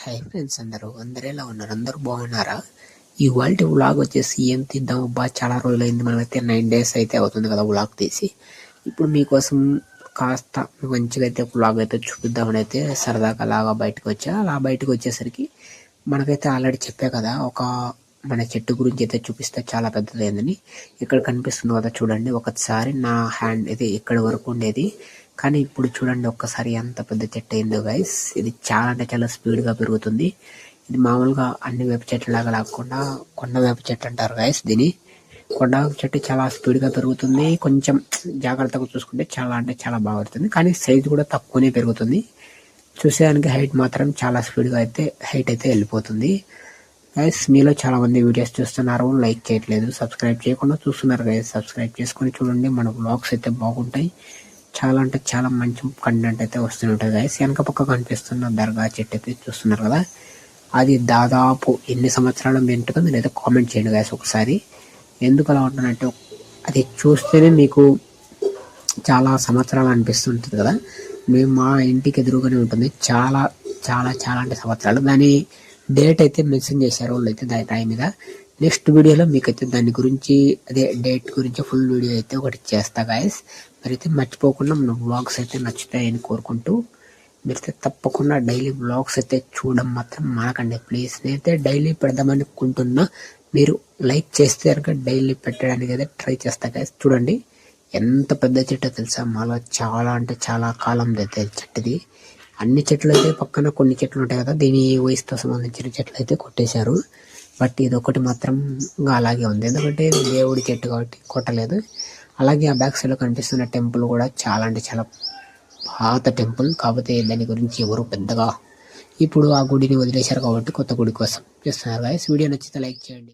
Hi friends, అందరూ ఎలా ఉన్నారు? అందరూ బాగున్నారా? ఇవాల్టి వ్లాగ్ వచ్చేసి ఏం తీద్దాం అబ్బా, చాలా రోజులైంది. మనమైతే 9 days అయితే అవుతుంది కదా వ్లాగ్ తీసి. ఇప్పుడు మీకోసం కాస్త మంచిగా అయితే వ్లాగ్ అయితే చూపిద్దామని అయితే సరదాగా అలాగా బయటకు వచ్చా. అలా బయటకు వచ్చేసరికి మనకైతే ఆల్రెడీ చెప్పా కదా, ఒక మన చెట్టు గురించి అయితే చూపిస్తే చాలా పెద్దదైందని. ఇక్కడ కనిపిస్తుంది కదా చూడండి, ఒకసారి నా హ్యాండ్ ఇది ఇక్కడ వరకు ఉండేది, కానీ ఇప్పుడు చూడండి ఒక్కసారి ఎంత పెద్ద చెట్టు అయిందో గైస్. ఇది చాలా అంటే చాలా స్పీడ్గా పెరుగుతుంది. ఇది మామూలుగా అన్ని వేప చెట్లు లాగా కాకుండా కొండ వేప చెట్టు అంటారు గైస్ దీని. కొండ వేప చెట్టు చాలా స్పీడ్గా పెరుగుతుంది. కొంచెం జాగ్రత్తగా చూసుకుంటే చాలా అంటే చాలా బాగా పెరుగుతుంది, కానీ సైజు కూడా తక్కువనే పెరుగుతుంది. చూసేదానికి హైట్ మాత్రం చాలా స్పీడ్గా అయితే హైట్ అయితే వెళ్ళిపోతుంది గైస్. మీలో చాలా మంది వీడియోస్ చూస్తున్నారు, లైక్ చేయట్లేదు, సబ్స్క్రైబ్ చేయకుండా చూస్తున్నారు గైస్. సబ్స్క్రైబ్ చేసుకొని చూడండి, మన వ్లాగ్స్ అయితే బాగుంటాయి. చాలా అంటే చాలా మంచి కంటెంట్ అయితే వస్తుంటుంది గైస్. వెనక పక్క కనిపిస్తున్న దర్గా చెట్టు అయితే చూస్తున్నారు కదా, అది దాదాపు ఎన్ని సంవత్సరాలు పెంటుందో మీరు అయితే కామెంట్ చేయండి గైస్ ఒకసారి. ఎందుకు అలా ఉంటుందంటే అది చూస్తేనే మీకు చాలా సంవత్సరాలు అనిపిస్తుంటుంది కదా. మేము మా ఇంటికి ఎదురుగానే ఉంటుంది, చాలా చాలా చాలా అంటే సంవత్సరాలు. దాని డేట్ అయితే మెన్షన్ చేశారు వాళ్ళు అయితే దాని టైం మీద. నెక్స్ట్ వీడియోలో మీకైతే దాని గురించి అదే డేట్ గురించి ఫుల్ వీడియో అయితే ఒకటి చేస్తా గైస్. మరైతే మర్చిపోకుండా మన వ్లాగ్స్ అయితే నచ్చుతాయని కోరుకుంటూ మీరైతే తప్పకుండా డైలీ వ్లాగ్స్ అయితే చూడడం మాత్రం మానకండి ప్లీజ్. నేనైతే డైలీ పెడదామనుకుంటున్నా, మీరు లైక్ చేస్తే కనుక డైలీ పెట్టడానికి అయితే ట్రై చేస్తా గైస్. చూడండి ఎంత పెద్ద చెట్టు తెలుసా, మాలో చాలా అంటే చాలా కాలం అయితే చెట్టుది. అన్ని చెట్లు అయితే పక్కన కొన్ని చెట్లు ఉంటాయి కదా, దీని వయసుతో సంబంధించిన చెట్లు అయితే కొట్టేశారు. బట్ ఇది ఒకటి మాత్రం ఇంకా అలాగే ఉంది, ఎందుకంటే దేవుడి చెట్టు కాబట్టి కొట్టలేదు. అలాగే ఆ బ్యాక్ సైడ్లో కనిపిస్తున్న టెంపుల్ కూడా చాలా అంటే చాలా పాత టెంపుల్, కాకపోతే దాని గురించి ఎవరు పెద్దగా ఇప్పుడు ఆ గుడిని వదిలేశారు కాబట్టి కొత్త గుడి కోసం చేస్తున్నారు గైస్. వీడియో నచ్చితే లైక్ చేయండి.